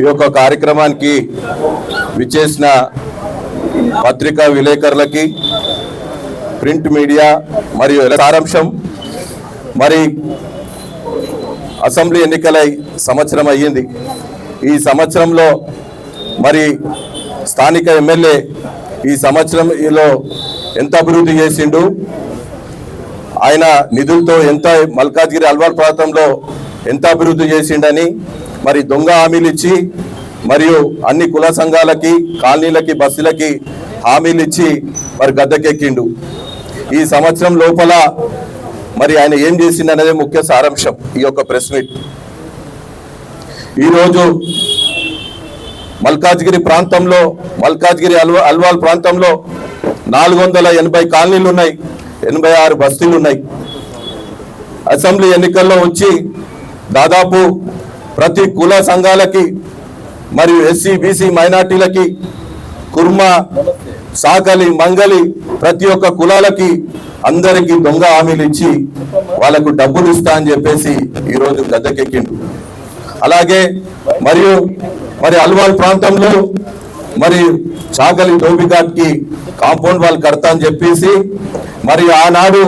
ఈ యొక్క కార్యక్రమానికి విచ్చేసిన పత్రికా విలేకరులకి, ప్రింట్ మీడియా మరియు సారాంశం, మరి అసెంబ్లీ ఎన్నికలై సంవత్సరం అయ్యింది. ఈ సంవత్సరంలో మరి స్థానిక ఎమ్మెల్యే ఈ సంవత్సరంలో ఎంత అభివృద్ధి చేసిండు, ఆయన నిధులతో ఎంత మల్కాజ్గిరి అల్వాల్ ప్రాంతంలో ఎంత అభివృద్ధి చేసిండని మరి దొంగ హామీలు ఇచ్చి మరియు అన్ని కుల సంఘాలకి, కాలనీలకి, బస్సులకి హామీలు ఇచ్చి మరి గద్దెకెక్కిండు. ఈ సంవత్సరం లోపల మరి ఆయన ఏం చేసిండు అనేది ముఖ్య సారాంశం ఈ యొక్క ప్రెస్ మీట్. ఈరోజు మల్కాజ్గిరి ప్రాంతంలో, మల్కాజ్గిరి అల్వాల్ ప్రాంతంలో 480 కాలనీలు ఉన్నాయి, 86 బస్తీలు ఉన్నాయి. అసెంబ్లీ ఎన్నికల్లో వచ్చి దాదాపు ప్రతి కుల సంఘాలకి మరియు ఎస్సీ, బీసీ, మైనార్టీలకి, కుర్మ, సాకలి, మంగలి ప్రతి ఒక్క కులాలకి అందరికీ దొంగ హామీలు ఇచ్చి వాళ్ళకు డబ్బులు ఇస్తా అని చెప్పేసి ఈరోజు గద్దెకెక్కిండు. అలాగే మరి అల్వాల్ ప్రాంతంలో మరి చాకలి టోబిఘాట్కి కాంపౌండ్ వాల్ కడతా అని చెప్పేసి మరి ఆనాడు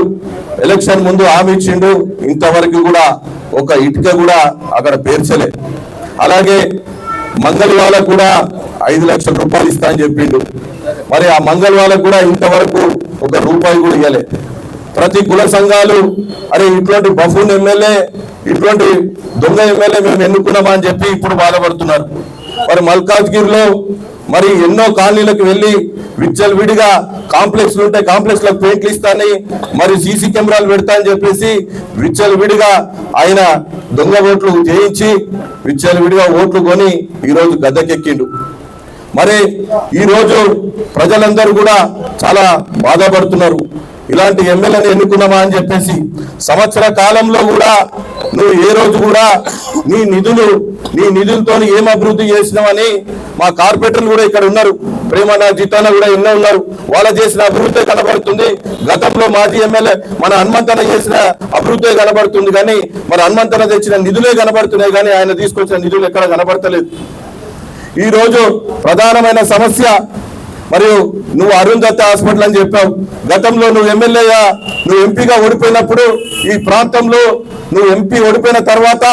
ఎలక్షన్ ముందు హామీ ఇచ్చిండు. ఇంతవరకు కూడా ఒక ఇటుక కూడా అక్కడ పేర్చలే. అలాగే మంగళ వాళ్ళకు కూడా 5 లక్షల రూపాయలు ఇస్తా అని చెప్పిండు. మరి ఆ మంగళ వాళ్ళకు కూడా ఇంతవరకు ఒక రూపాయి కూడా ఇవ్వలే. ప్రతి కుల సంఘాలు అరే ఇట్లాంటి బఫూన్ ఎమ్మెల్యే, ఇట్లాంటి దొంగ ఎమ్మెల్యే మేము ఎన్నుకున్నామా అని చెప్పి ఇప్పుడు బాధపడుతున్నారు. మరి మల్కాజ్గిరిలో మరి ఎన్నో కాలనీలకు వెళ్ళి విచ్చలవిడిగా కాంప్లెక్స్లు ఉంటాయి, కాంప్లెక్స్లకు పెయింట్లు ఇస్తానని మరి సీసీ కెమెరాలు పెడతా అని చెప్పేసి విచ్చలవిడిగా ఆయన దొంగ ఓట్లు చేయించి విచ్చలవిడిగా ఓట్లు కొని ఈరోజు గద్దెకెక్కిండు. మరి ఈరోజు ప్రజలందరూ కూడా చాలా బాధపడుతున్నారు. ఇలాంటి ఎమ్మెల్యేని ఎన్నుకున్నామా అని చెప్పేసి సంవత్సర కాలంలో కూడా నువ్వు ఏ రోజు కూడా నీ నిధులతో ఏం అభివృద్ధి చేసినావని మా కార్పొరేటర్లు కూడా ఇక్కడ ఉన్నారు, ప్రేమన్న, జితాన కూడా ఎన్నో ఉన్నారు. వాళ్ళు చేసిన అభివృద్ధి కనబడుతుంది. గతంలో మాజీ ఎమ్మెల్యే మన హనుమంతన చేసిన అభివృద్ధి కనబడుతుంది, కానీ మరి హనుమంతన తెచ్చిన నిధులే కనబడుతున్నాయి, కానీ ఆయన తీసుకొచ్చిన నిధులు ఎక్కడ కనబడతలేదు. ఈ రోజు ప్రధానమైన సమస్య మరియు నువ్వు అరుంధతి హాస్పిటల్ అని చెప్పావు. గతంలో నువ్వు ఎమ్మెల్యేగా, నువ్వు ఎంపీగా ఓడిపోయినప్పుడు ఈ ప్రాంతంలో నువ్వు ఎంపీ ఓడిపోయిన తర్వాత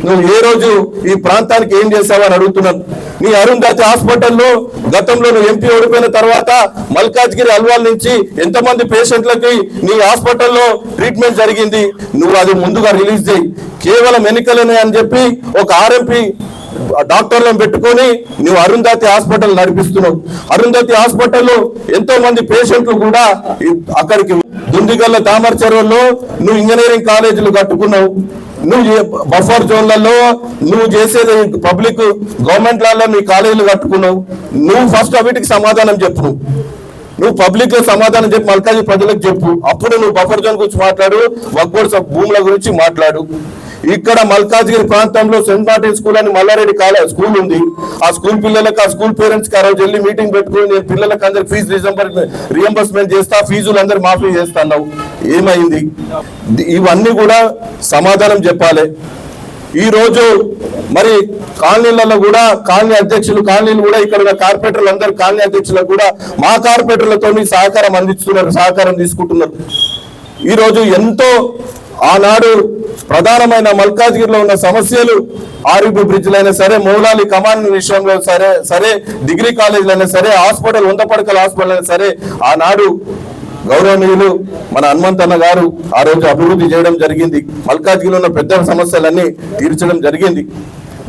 నువ్వు ఏ రోజు ఈ ప్రాంతానికి ఏం చేసావని అడుగుతున్నాను. నీ అరుంధతి హాస్పిటల్లో గతంలో నువ్వు ఎంపీ ఓడిపోయిన తర్వాత మల్కాజ్గిరి అల్వాల్ నుంచి ఎంతమంది పేషెంట్లకి నీ హాస్పిటల్లో ట్రీట్మెంట్ జరిగింది, నువ్వు అది ముందుగా రిలీజ్ చేయి. కేవలం ఎన్నికలనే అని చెప్పి ఒక ఆర్ఎంపీ డాక్టర్లను పెట్టుకొని నువ్వు అరుంధతి హాస్పిటల్ నడిపిస్తున్నావు. అరుంధతి హాస్పిటల్లో ఎంతో మంది పేషెంట్లు కూడా అక్కడికి దుండిగల్ల తామరచెరువుల్లో నువ్వు ఇంజనీరింగ్ కాలేజీలు కట్టుకున్నావు. నువ్వు బఫర్ జోన్లలో నువ్వు చేసేది పబ్లిక్ గవర్నమెంట్ లలో నీ కాలేజీలు కట్టుకున్నావు. నువ్వు ఫస్ట్ వీటికి సమాధానం చెప్పు. నువ్వు పబ్లిక్ లో సమాధానం చెప్పి మల్కాజ్గిరి ప్రజలకు చెప్పు. అప్పుడు నువ్వు బఫర్ జోన్ గురించి మాట్లాడు, వక్బోర్డ్ భూముల గురించి మాట్లాడు. ఇక్కడ మల్కాజ్గిరి ప్రాంతంలో సెయింట్ మార్టిన్ స్కూల్ అని మల్లారెడ్డి కాలేజ్ స్కూల్ ఉంది. ఆ స్కూల్ పిల్లలకు, ఆ స్కూల్ పేరెంట్స్ కి ఆ రోజు వెళ్ళి మీటింగ్ పెట్టుకుని నేను పిల్లలకు అందరికి ఫీజు రియంబర్స్మెంట్ చేస్తా, ఫీజులు అందరు మాఫీ చేస్తాన్నావు. ఏమైంది? ఇవన్నీ కూడా సమాధానం చెప్పాలి. ఈ రోజు మరి కాలనీలలో కూడా కాలనీ అధ్యక్షులు, కాలనీలు కూడా ఇక్కడ కార్పొరేటర్లు అందరు కాలనీ అధ్యక్షులకు కూడా మా కార్పొరేటర్లతో సహకారం అందిస్తున్నారు, సహకారం తీసుకుంటున్నారు. ఈ రోజు ఎంతో ఆనాడు ప్రధానమైన మల్కాజ్గిరిలో ఉన్న సమస్యలు ఆర్యూబీ బ్రిడ్జ్లైనా సరే, మౌలాలి కమాన్ విషయంలో సరే, డిగ్రీ కాలేజీలైనా సరే, హాస్పిటల్ 100 పడకల హాస్పిటల్ అయినా సరే, ఆనాడు గౌరవనీయులు మన హనుమంతన్న గారు ఆ రోజు అభివృద్ధి చేయడం జరిగింది. మల్కాజ్గిరిలో ఉన్న పెద్ద సమస్యలన్నీ తీర్చడం జరిగింది.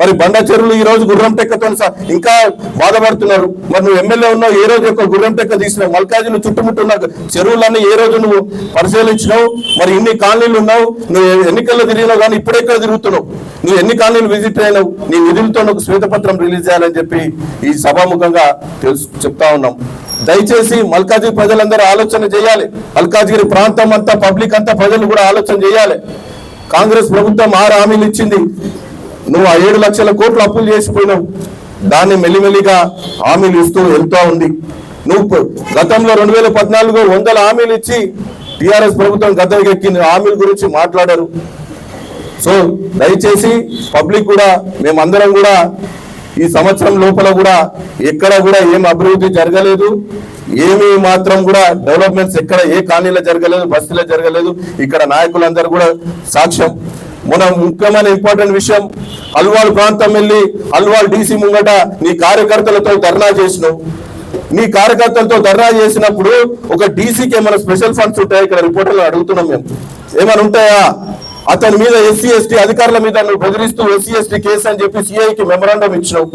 మరి బండ చెరువులు ఈ రోజు గుర్రం టెక్కతో ఇంకా బాధపడుతున్నారు. మరి నువ్వు ఎమ్మెల్యే ఉన్నావు, ఏ రోజు ఒక గుర్రం టెక్క తీసినావు? మల్కాజ్గిరి చుట్టుముట్టున్న చెరువులన్నీ ఏ రోజు నువ్వు పరిశీలించినావు? మరి ఇన్ని కాలనీలు ఉన్నావు, నువ్వు ఎన్నికల్లో తిరిగినావు, కానీ ఇప్పుడెక్కడ తిరుగుతున్నావు? నువ్వు ఎన్ని కాలనీలు విజిట్ అయినావు? నీ నిధులతో ఒక శ్వేతపత్రం రిలీజ్ చేయాలని చెప్పి ఈ సభాముఖంగా చెప్తా ఉన్నాం. దయచేసి మల్కాజ్గిరి ప్రజలందరూ ఆలోచన చేయాలి. మల్కాజ్గిరి ప్రాంతం అంతా, పబ్లిక్ అంతా, ప్రజలు కూడా ఆలోచన చేయాలి. కాంగ్రెస్ ప్రభుత్వం 6 హామీలు ఇచ్చింది. నువ్వు 7 లక్షల కోట్లు అప్పులు చేసిపోయినావు. దాన్ని మెల్లిమెల్లిగా హామీలు ఇస్తూ వెళ్తూ ఉంది. నువ్వు గతంలో 2014 100 హామీలు ఇచ్చి టీఆర్ఎస్ ప్రభుత్వం గద్దెకెక్కింది. హామీల గురించి మాట్లాడారు. సో దయచేసి పబ్లిక్ కూడా, మేమందరం కూడా ఈ సంవత్సరం లోపల కూడా ఎక్కడ కూడా ఏం అభివృద్ధి జరగలేదు, ఏమి మాత్రం కూడా డెవలప్మెంట్స్ ఎక్కడ ఏ కాలనీలో జరగలేదు, బస్తీలో జరగలేదు. ఇక్కడ నాయకులందరూ కూడా సాక్ష్యం. మన ముఖ్యమైన ఇంపార్టెంట్ విషయం, అల్వాల్ ప్రాంతం వెళ్ళి అల్వాల్ డీసీ ముంగట నీ కార్యకర్తలతో ధర్నా చేసినావు. నీ కార్యకర్తలతో ధర్నా చేసినప్పుడు ఒక డీసీకి ఏమైనా స్పెషల్ ఫండ్స్ ఉంటాయా? ఇక్కడ రిపోర్టర్లు అడుగుతున్నాం మేము, ఏమైనా ఉంటాయా? అతని మీద ఎస్సీ ఎస్టీ అధికారుల మీద నువ్వు బెదిరిస్తూ ఎస్సీ ఎస్టీ కేసు అని చెప్పి సిఐకి మెమరాండం ఇచ్చినావు.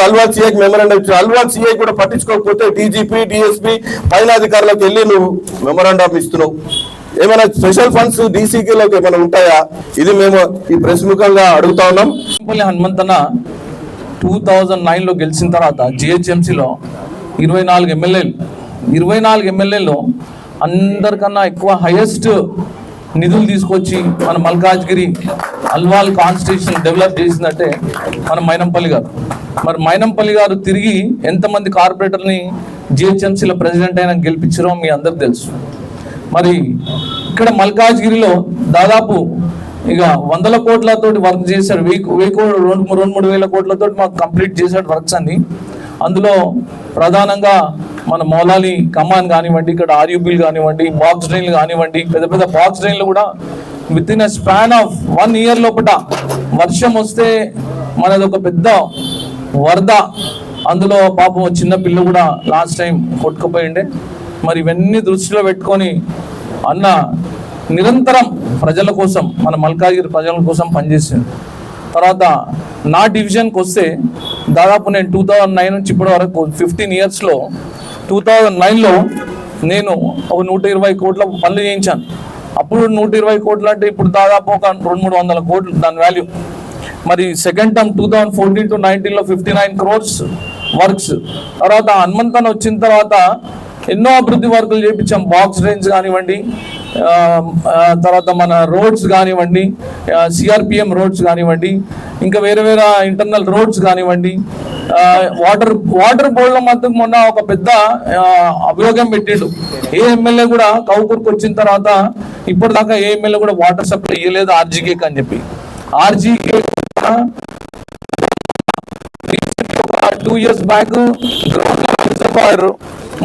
అల్వాల్ సిఐకి మెమరాండం ఇచ్చినావు. అల్వాల్ సిఐ కూడా పట్టించుకోకపోతే డీజీపీ డిఎస్పీ పైన అధికారులకు వెళ్ళి నువ్వు మెమరాండం ఇస్తున్నావు. ఏమైనా స్పెషల్ ఫండ్స్ డీసీకి ఏమైనా ఉంటాయా? ఇది మేము ఈ ప్రెస్ ముఖంగా అడుగుతా ఉన్నాం. హనుమంతన్న 2009లో గెలిచిన తర్వాత జిహెచ్ఎంసీలో 24 ఎమ్మెల్యేలో అందరికన్నా ఎక్కువ హైయెస్ట్ నిధులు తీసుకొచ్చి మన మల్కాజ్గిరి అల్వాల్ కాన్స్టిట్యూషన్ డెవలప్ చేసిందంటే మన మైనంపల్లి గారు. మరి మైనంపల్లి గారు తిరిగి ఎంతమంది కార్పొరేటర్ని జిహెచ్ఎంసీలో ప్రెసిడెంట్ అయినా గెలిపించారో మీ అందరికి తెలుసు. మరి ఇక్కడ మల్కాజ్గిరిలో దాదాపు ఇక 100 కోట్లతోటి వర్క్ చేశాడు. 2-3 వేల కోట్లతోటి మాకు కంప్లీట్ చేశాడు వర్క్స్ అన్ని. అందులో ప్రధానంగా మన మౌలాలి కమాన్ కానివ్వండి, ఇక్కడ ఆర్యూబీలు కానివ్వండి, బాక్స్ డ్రైన్లు కానివ్వండి, పెద్ద పెద్ద బాక్స్ డ్రైన్లు కూడా with in a span of 1 year లోపల వర్షం వస్తే మనది ఒక పెద్ద వరద. అందులో పాపం చిన్న పిల్ల కూడా లాస్ట్ టైం కొట్టుకుపోయిండే. మరి ఇవన్నీ దృష్టిలో పెట్టుకొని అన్న నిరంతరం ప్రజల కోసం, మన మల్కాజ్గిరి ప్రజల కోసం పనిచేసింది. తర్వాత నా డివిజన్కి వస్తే దాదాపు నేను 2009 నుంచి ఇప్పటి వరకు 15 ఇయర్స్లో 2009లో నేను ఒక 120 కోట్ల పనులు చేయించాను. అప్పుడు 120 కోట్లు అంటే ఇప్పుడు దాదాపు ఒక 200-300 కోట్లు దాని వాల్యూ. మరి second term 2014 to 19లో 59 crores works. తర్వాత హనుమంతన్న వచ్చిన తర్వాత ఎన్నో అభివృద్ధి వర్కులు చేయించాం. బాక్స్ డ్రైన్స్ కానివ్వండి, తర్వాత మన రోడ్స్ కానివ్వండి, సిఆర్పిఎం రోడ్స్ కానివ్వండి, ఇంకా వేరే వేరే ఇంటర్నల్ రోడ్స్ కానివ్వండి, వాటర్ బోర్డులో మాత్రం మొన్న ఒక పెద్ద అభియోగం పెట్టిండు. ఏ ఎమ్మెల్యే కూడా కౌకూర్కి వచ్చిన తర్వాత ఇప్పటిదాకా ఏ ఎమ్మెల్యే కూడా వాటర్ సప్లై ఇవ్వలేదు ఆర్జీకే అని చెప్పి. ఆర్జీకే 2 years బ్యాక్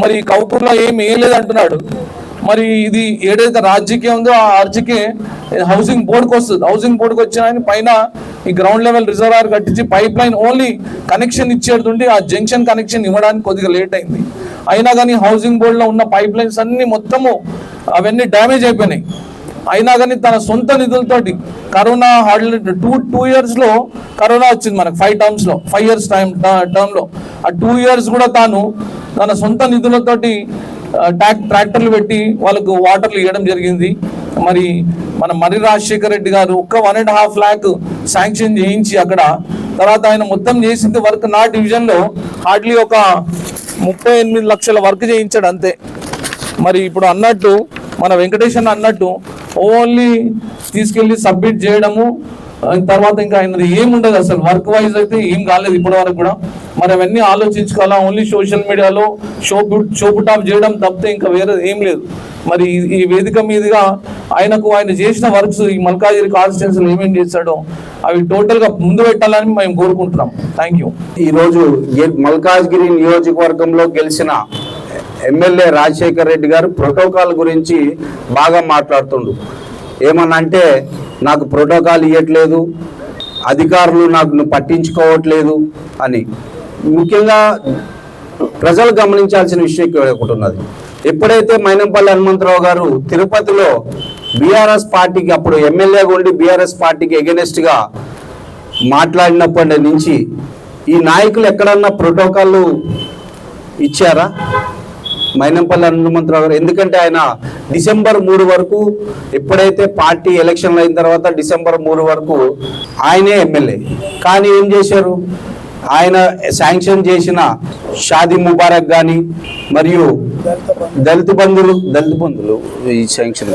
మరి కౌకూర్లో ఏం వేయలేదు అంటున్నాడు. మరి ఇది ఏదైతే ఆర్జీకే ఉందో ఆ ఆర్జీకే హౌసింగ్ బోర్డుకి వస్తుంది. హౌసింగ్ బోర్డుకి వచ్చిన పైన ఈ గ్రౌండ్ లెవెల్ రిజర్వాయర్ కట్టించి పైప్ లైన్ ఓన్లీ కనెక్షన్ ఇచ్చేటుండి ఆ జంక్షన్ కనెక్షన్ ఇవ్వడానికి కొద్దిగా లేట్ అయింది. అయినా కానీ హౌసింగ్ బోర్డులో ఉన్న పైప్ లైన్స్ అన్ని మొత్తము అవన్నీ డ్యామేజ్ అయిపోయినాయి. అయినా కానీ తన సొంత నిధులతోటి కరోనా హార్డ్లీ 2 yearsలో కరోనా వచ్చింది మనకు 5 years టర్మ్లో. ఆ 2 years కూడా తాను తన సొంత నిధులతోటి ట్రాక్టర్లు పెట్టి వాళ్ళకు వాటర్లు ఇవ్వడం జరిగింది. మరి మన మర్రి రాజశేఖర రెడ్డి గారు 1.5 lakh శాంక్షన్ చేయించి అక్కడ తర్వాత ఆయన మొత్తం చేసింది వర్క్ నా డివిజన్లో హార్డ్లీ ఒక 38 లక్షల వర్క్ చేయించాడు అంతే. మరి ఇప్పుడు అన్నట్టు మన వెంకటేశ్వర అన్నట్టు ఓన్లీ తీసుకెళ్ళి సబ్మిట్ చేయడము, తర్వాత ఇంకా ఆయనది ఏముండదు అసలు. వర్క్ వైజ్ అయితే ఏం కాలేదు ఇప్పటి వరకు కూడా. మరి అవన్నీ ఆలోచించుకోవాలా. ఓన్లీ సోషల్ మీడియాలో షోపుటాప్ చేయడం తప్పితే ఇంకా వేరే ఏం లేదు. మరి ఈ వేదిక మీదుగా ఆయన చేసిన వర్క్స్ ఈ మల్కాజ్గిరి కాన్స్టిట్యున్సీలో ఏమేమి చేశాడో అవి టోటల్గా ముందు పెట్టాలని మేము కోరుకుంటున్నాం. Thank you. ఈరోజు మల్కాజ్గిరి నియోజకవర్గంలో గెలిచిన ఎమ్మెల్యే రాజశేఖర్ రెడ్డి గారు ప్రోటోకాల్ గురించి బాగా మాట్లాడుతుండు. ఏమన్నా అంటే నాకు ప్రోటోకాల్ ఇవ్వట్లేదు, అధికారులు నాకు పట్టించుకోవట్లేదు అని. ముఖ్యంగా ప్రజలు గమనించాల్సిన విషయం ఒకటి ఉన్నది. ఎప్పుడైతే మైనంపల్లి హనుమంతరావు గారు తిరుపతిలో బీఆర్ఎస్ పార్టీకి, అప్పుడు ఎమ్మెల్యేగా ఉండి బీఆర్ఎస్ పార్టీకి ఎగెనెస్ట్గా మాట్లాడినప్పటి నుంచి ఈ నాయకులు ఎక్కడన్నా ప్రోటోకాల్ ఇచ్చారా మైనంపల్లి హనుమంతరావు గారు? ఎందుకంటే ఆయన December 3 వరకు, ఎప్పుడైతే పార్టీ ఎలక్షన్లు అయిన తర్వాత December 3 వరకు ఆయనే ఎమ్మెల్యే. కానీ ఏం చేశారు? ఆయన శాంక్షన్ చేసిన షాదీ ముబారక్ కానీ, మరియు దళిత బంధువులు ఈ శాంక్షన్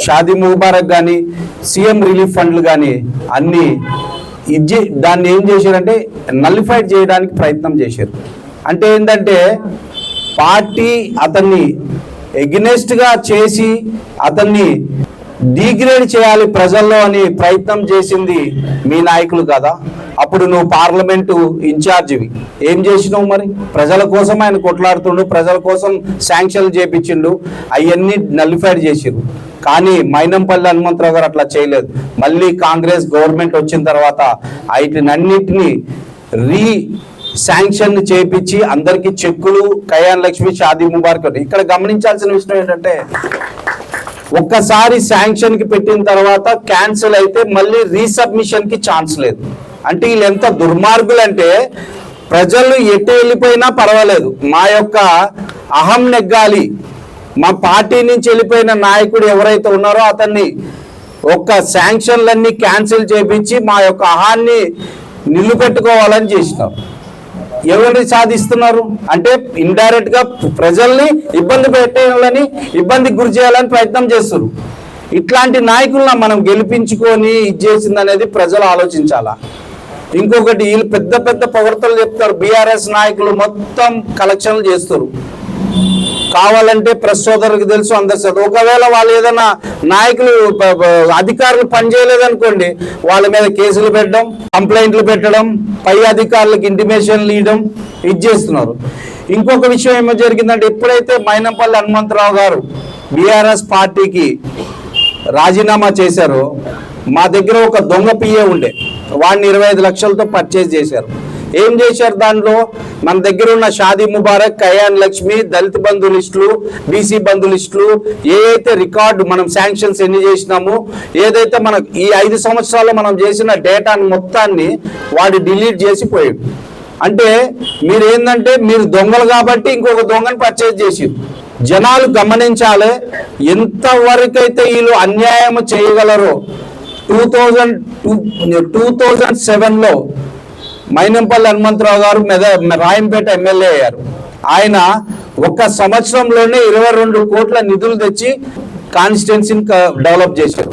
షాదీ ముబారక్ కానీ, సీఎం రిలీఫ్ ఫండ్లు కానీ అన్నీ దాన్ని ఏం చేశారంటే నల్లిఫైడ్ చేయడానికి ప్రయత్నం చేశారు. అంటే ఏంటంటే పార్టీ అతన్ని ఎగ్నెస్ట్గా చేసి అతన్ని డిగ్రేడ్ చేయాలి ప్రజల్లో అని ప్రయత్నం చేసింది మీ నాయకులు కదా. అప్పుడు నువ్వు పార్లమెంటు ఇన్ఛార్జివి, ఏం చేసినావు మరి? ప్రజల కోసం ఆయన కొట్లాడుతుండు, ప్రజల కోసం శాంక్షన్లు చేపించిండు, అవన్నీ నల్లిఫైడ్ చేసిరు. కానీ మైనంపల్లి హనుమంతరావు గారు అట్లా చేయలేదు. మళ్ళీ కాంగ్రెస్ గవర్నమెంట్ వచ్చిన తర్వాత వీటినన్నింటినీ శాంక్షన్ చేపించి అందరికీ చెక్కులు, కళ్యాణ్ లక్ష్మి, షాదీ ముబారక్. ఇక్కడ గమనించాల్సిన విషయం ఏంటంటే, ఒక్కసారి శాంక్షన్ కి పెట్టిన తర్వాత క్యాన్సిల్ అయితే మళ్ళీ రీసబ్మిషన్ కి ఛాన్స్ లేదు. అంటే వీళ్ళు ఎంత దుర్మార్గులు అంటే, ప్రజలు ఎటు వెళ్ళిపోయినా పర్వాలేదు, మా యొక్క అహం నెగ్గాలి, మా పార్టీ నుంచి వెళ్ళిపోయిన నాయకుడు ఎవరైతే ఉన్నారో అతన్ని ఒక్క శాంక్షన్లన్నీ క్యాన్సిల్ చేపించి మా యొక్క అహాన్ని నిలుపెట్టుకోవాలని చేసినారు. ఎవరిని సాధిస్తున్నారు అంటే, ఇండైరెక్ట్ గా ప్రజల్ని ఇబ్బంది పెట్టాలని, ఇబ్బందికి గురి చేయాలని ప్రయత్నం చేస్తారు. ఇట్లాంటి నాయకులను మనం గెలిపించుకొని ఇది చేసింది అనేది ప్రజలు ఆలోచించాలా. ఇంకొకటి, వీళ్ళు పెద్ద పెద్ద పొగడ్తలు చెప్తారు. బీఆర్ఎస్ నాయకులు మొత్తం కలెక్షన్లు చేస్తారు. కావాలంటే ప్రెస్ సోదరులకు తెలుసు, అందరు. ఒకవేళ వాళ్ళు ఏదైనా నాయకులు అధికారులు పనిచేయలేదనుకోండి, వాళ్ళ మీద కేసులు పెట్టడం, కంప్లైంట్లు పెట్టడం, పై అధికారులకు ఇంటిమేషన్లు ఇవ్వడం, ఇది చేస్తున్నారు. ఇంకొక విషయం ఏమో జరిగిందంటే, ఎప్పుడైతే మైనంపల్లి హనుమంతరావు గారు బీఆర్ఎస్ పార్టీకి రాజీనామా చేశారో, మా దగ్గర ఒక దొంగ పిఏ ఉండే, వాడిని 25 లక్షలతో పర్చేజ్ చేశారు. ఏం చేశారు? దాంట్లో మన దగ్గర ఉన్న షాదీ ముబారక్, కళ్యాణ్ లక్ష్మి, దళిత బంధు లిస్టులు, బీసీ బంధు లిస్టులు, ఏదైతే రికార్డు మనం శాంక్షన్స్ ఎన్ని చేసినామో, ఏదైతే మన ఈ 5 సంవత్సరాల్లో మనం చేసిన డేటాను మొత్తాన్ని వాడు డిలీట్ చేసి పోయాడు. అంటే మీరు ఏంటంటే, మీరు దొంగలు కాబట్టి ఇంకొక దొంగని పర్చేజ్ చేసిరు. జనాలు గమనించాలి ఎంతవరకైతే వీళ్ళు అన్యాయం చేయగలరో. 2007లో మైనంపల్లి హనుమంతరావు గారు రాయంపేట ఎమ్మెల్యే అయ్యారు. ఆయన ఒక్క సంవత్సరంలోనే 22 కోట్ల నిధులు తెచ్చి కాన్స్టిట్యున్సీని డెవలప్ చేశారు.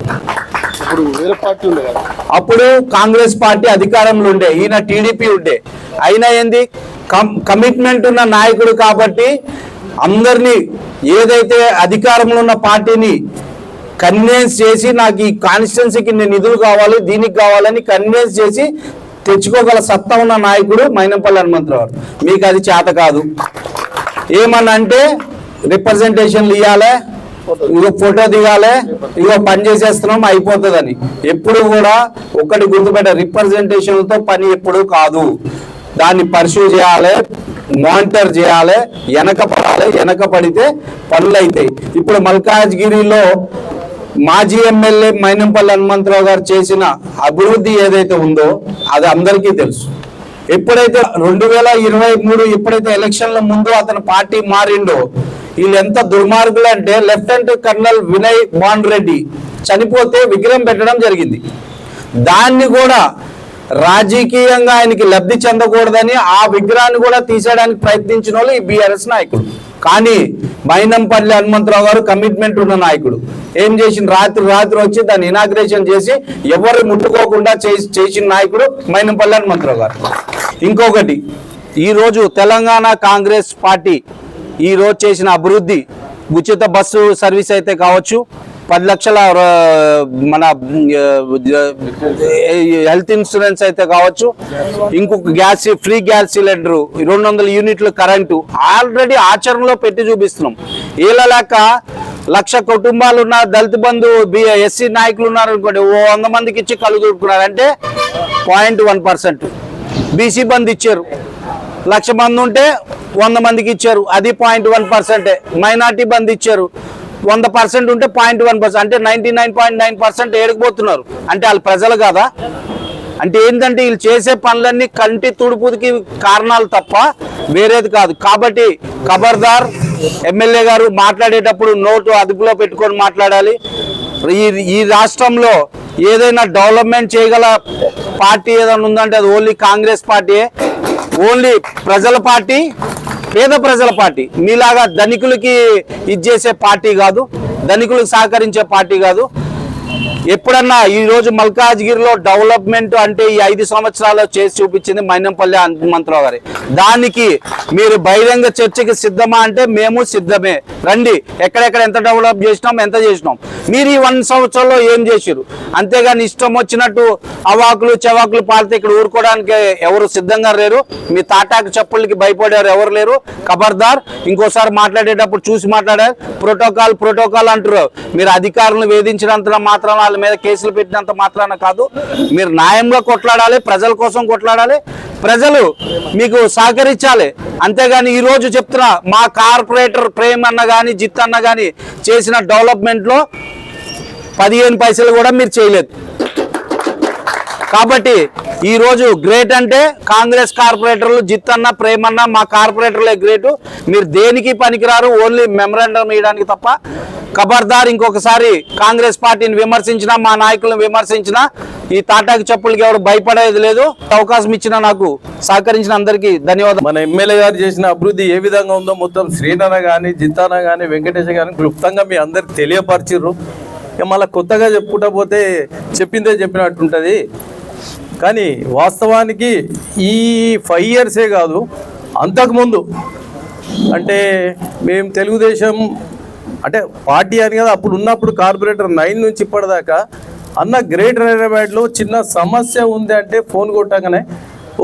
అప్పుడు కాంగ్రెస్ పార్టీ అధికారంలో ఉండే, ఈయన టీడీపీ ఉండే. అయినా ఏంది, కమిట్మెంట్ ఉన్న నాయకుడు కాబట్టి అందరినీ, ఏదైతే అధికారంలో ఉన్న పార్టీని కన్విన్స్ చేసి, నాకు ఈ కాన్స్టిట్యున్సీకి నిధులు కావాలి, దీనికి కావాలని కన్విన్స్ చేసి తెచ్చుకోగల సత్తా ఉన్న నాయకుడు మైనంపల్లి హనుమంతరావు. మీకు అది చేత కాదు. ఏమన్నా అంటే రిప్రజెంటేషన్లు ఇవ్వాలి, ఇగో ఫోటో దిగాలి, ఇగో పని చేసేస్తున్నాం అయిపోతుందని. ఎప్పుడు కూడా ఒకటి గుర్తుపెట్ట, రిప్రజెంటేషన్లతో పని ఎప్పుడు కాదు. దాన్ని పర్సూ చేయాలి, మానిటర్ చేయాలి, వెనక పడితే పనులు అవుతాయి. ఇప్పుడు మల్కాజ్గిరిలో మాజీ ఎమ్మెల్యే మైనంపల్లి హనుమంతరావు గారు చేసిన అభివృద్ధి ఏదైతే ఉందో అది అందరికీ తెలుసు. ఎప్పుడైతే 2023 ఎప్పుడైతే ఎలక్షన్ల ముందు అతను పార్టీ మారిండో, వీళ్ళు ఎంత దుర్మార్గులు అంటే, లెఫ్టినెంట్ కర్నల్ వినయ్ భాన్ రెడ్డి చనిపోతే విగ్రహం పెట్టడం జరిగింది. దాన్ని కూడా రాజకీయంగా ఆయనకి లబ్ధి చెందకూడదని ఆ విగ్రహాన్ని కూడా తీసేయడానికి ప్రయత్నించిన వాళ్ళు ఈ బీఆర్ఎస్ నాయకుడు. కానీ మైనంపల్లి హనుమంతరావు గారు కమిట్మెంట్ ఉన్న నాయకుడు. ఏం చేసిన, రాత్రి వచ్చి దాన్ని ఇనాగ్రేషన్ చేసి ఎవరు ముట్టుకోకుండా చేసిన నాయకుడు మైనంపల్లి హనుమంతరావు గారు. ఇంకొకటి, ఈరోజు తెలంగాణ కాంగ్రెస్ పార్టీ ఈరోజు చేసిన అభివృద్ధి, ఉచిత బస్సు సర్వీస్ అయితే కావచ్చు, 10 లక్షల మన హెల్త్ ఇన్సూరెన్స్ అయితే కావచ్చు, ఇంకొక ఫ్రీ గ్యాస్ సిలిండర్, 200 యూనిట్లు కరెంటు ఆల్రెడీ ఆచరణలో పెట్టి చూపిస్తున్నాం. ఏళ్ళ లెక్క 1,00,000 కుటుంబాలు ఉన్న దళిత బంధు ఎస్సీ నాయకులు ఉన్నారు అనుకోండి, 100 మందికి ఇచ్చి కళ్ళు దూడుకున్నారు అంటే 0.1%. బీసీ బంధు ఇచ్చారు, 1,00,000 మంది ఉంటే 100 మందికి ఇచ్చారు, అది 0.1%. మైనార్టీ బంధు ఇచ్చారు, 100% ఉంటే 0.1%, అంటే 99.9% ఏడుకుపోతున్నారు. అంటే వాళ్ళు ప్రజలు కాదా? అంటే ఏంటంటే వీళ్ళు చేసే పనులన్నీ కంటి తుడుపుకి కారణాలు తప్ప వేరేది కాదు. కాబట్టి ఖబర్దార్, ఎమ్మెల్యే గారు మాట్లాడేటప్పుడు నోటు అదుపులో పెట్టుకొని మాట్లాడాలి. ఈ రాష్ట్రంలో ఏదైనా డెవలప్మెంట్ చేయగల పార్టీ ఏదైనా ఉందంటే అది ఓన్లీ కాంగ్రెస్ పార్టీయే. ఓన్లీ ప్రజల పార్టీ, పేద ప్రజల పార్టీ. మీలాగా ధనికులకి ఇది చేసే పార్టీ కాదు, ధనికులకు సహకరించే పార్టీ కాదు. ఎప్పుడన్నా ఈ రోజు మల్కాజ్గిరిలో డెవలప్మెంట్ అంటే ఈ 5 సంవత్సరాలు చేసి చూపించింది మైనంపల్లి హనుమంతరావు గారి. దానికి మీరు బహిరంగ చర్చకి సిద్ధమా అంటే మేము సిద్ధమే, రండి. ఎక్కడెక్కడ ఎంత డెవలప్ చేసినాం, ఎంత చేసినాం, మీరు ఈ 1 సంవత్సరంలో ఏం చేసిరు. అంతేగాని ఇష్టం వచ్చినట్టు అవాకులు చెవాకులు పాడితే ఇక్కడ ఊరుకోవడానికి ఎవరు సిద్ధంగా లేరు. మీ తాటాకు చెప్పులకి భయపడారు ఎవరు లేరు. ఖబర్దార్, ఇంకోసారి మాట్లాడేటప్పుడు చూసి మాట్లాడారు. ప్రోటోకాల్ అంటారు. మీరు అధికారులను వేధించినంత మాత్రాన, వాళ్ళ మీద కేసులు పెట్టినంత మాత్రాన కాదు. మీరు న్యాయంగా కొట్లాడాలి, ప్రజల కోసం కొట్లాడాలి, ప్రజలు మీకు సహకరించాలి. అంతేగాని ఈ రోజు చెప్తున్నా, మా కార్పొరేటర్ ప్రేమ్ అన్న కానీ జిత్ అన్న కానీ చేసిన డెవలప్మెంట్లో 15 పైసలు కూడా మీరు చేయలేదు. కాబట్టి ఈ రోజు గ్రేట్ అంటే కాంగ్రెస్ కార్పొరేటర్లు జిత్ అన్న ప్రేమ్ అన్న మా కార్పొరేటర్లే గ్రేటు. మీరు దేనికి పనికిరారు, ఓన్లీ మెమరాండం ఇవ్వడానికి తప్ప. ఖబర్దార్, ఇంకొకసారి కాంగ్రెస్ పార్టీని విమర్శించినా, మా నాయకులను విమర్శించినా ఈ తాటాకు చెప్పులకి ఎవరు భయపడేది లేదు. అవకాశం ఇచ్చిన నాకు సహకరించిన అందరికీ ధన్యవాదాలు. మన ఎమ్మెల్యే గారు చేసిన అభివృద్ధి ఏ విధంగా ఉందో మొత్తం శ్రీనన్న కానీ జిత్తాన కానీ వెంకటేష్ కానీ క్లుప్తంగా మీ అందరికి తెలియపరిచిర్రు. ఇక మళ్ళీ కొత్తగా చెప్పుకుంటా పోతే చెప్పిందే చెప్పినట్టుంటుంది. కానీ వాస్తవానికి ఈ 5 ఇయర్సే కాదు, అంతకుముందు అంటే మేము తెలుగుదేశం అంటే పార్టీ అని కదా అప్పుడు ఉన్నప్పుడు కార్పొరేటర్ 9 నుంచి ఇప్పటిదాకా అన్న గ్రేటర్ హైదరాబాద్లో చిన్న సమస్య ఉంది అంటే ఫోన్ కొట్టగానే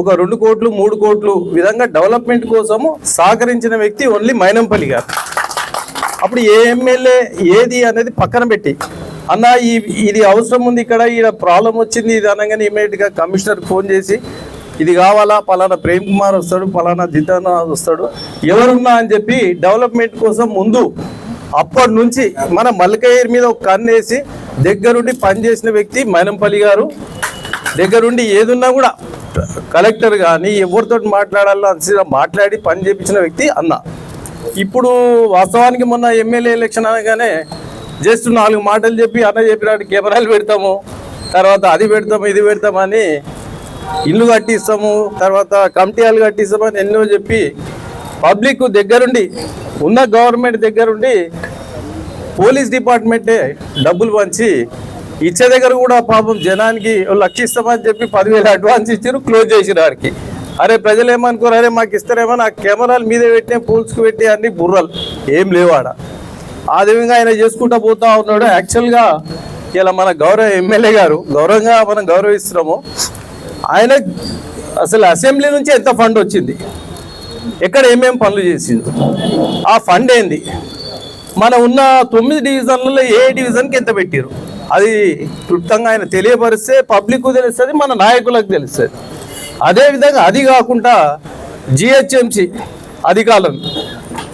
ఒక 2 కోట్లు 3 కోట్లు విధంగా డెవలప్మెంట్ కోసము సహకరించిన వ్యక్తి ఓన్లీ మైనంపల్లి గారు. అప్పుడు ఏ ఎమ్మెల్యే ఏది అనేది పక్కన పెట్టి అన్న ఇది అవసరం ఉంది, ఇక్కడ ప్రాబ్లం వచ్చింది ఇది అనగానే ఇమీడియట్గా కమిషనర్కి ఫోన్ చేసి ఇది కావాలా, పలానా ప్రేమ్ కుమార్ వస్తాడు, పలానా జితన్ వస్తాడు, ఎవరున్నా అని చెప్పి డెవలప్మెంట్ కోసం ముందు అప్పటి నుంచి మన మల్కయ్య మీద ఒక కన్నేసి దగ్గరుండి పనిచేసిన వ్యక్తి మైనంపల్లి గారు. దగ్గరుండి ఏదున్నా కూడా కలెక్టర్ కానీ ఎవరితో మాట్లాడాలో మాట్లాడి పని చేయించిన వ్యక్తి అన్న. ఇప్పుడు వాస్తవానికి మొన్న ఎమ్మెల్యే ఎలక్షన్ అనగానే జస్ట్ 4 మాటలు చెప్పి అన్న చెప్పినట్టు కెమెరాలు పెడతాము, తర్వాత అది పెడతాము ఇది పెడతామని, ఇల్లు కట్టిస్తాము, తర్వాత కమిటీలు కట్టిస్తామని ఎన్నో చెప్పి పబ్లిక్ దగ్గరుండి ఉన్న గవర్నమెంట్ దగ్గరుండి పోలీస్ డిపార్ట్మెంటే డబ్బులు పంచి ఇచ్చే దగ్గర కూడా పాపం జనానికి 1 లక్ష ఇస్తామని చెప్పి 10,000 అడ్వాన్స్ ఇచ్చారు, క్లోజ్ చేసిన వారికి. అరే ప్రజలు ఏమనుకోరు, అరే మాకు ఇస్తారేమో, నాకు కెమెరాలు మీద పెట్టిన పూల్స్కి పెట్టి అన్ని బుర్రలు ఏం లేవాడ. ఆ విధంగా ఆయన చేసుకుంటూ పోతా ఉన్నాడు. యాక్చువల్గా ఇలా మన గౌరవ ఎమ్మెల్యే గారు గౌరవంగా మనం గౌరవిస్తున్నాము. ఆయన అసలు అసెంబ్లీ నుంచి ఎంత ఫండ్ వచ్చింది, ఎక్కడ ఏమేమి పనులు చేసింది, ఆ ఫండ్ ఏంది, మన ఉన్న 9 డివిజన్లలో ఏ డివిజన్కి ఎంత పెట్టారు, అది క్లుప్తంగా ఆయన తెలియపరిస్తే పబ్లిక్ తెలుస్తుంది, మన నాయకులకు తెలుస్తుంది. అదేవిధంగా అది కాకుండా జిహెచ్ఎంసి అధికారులను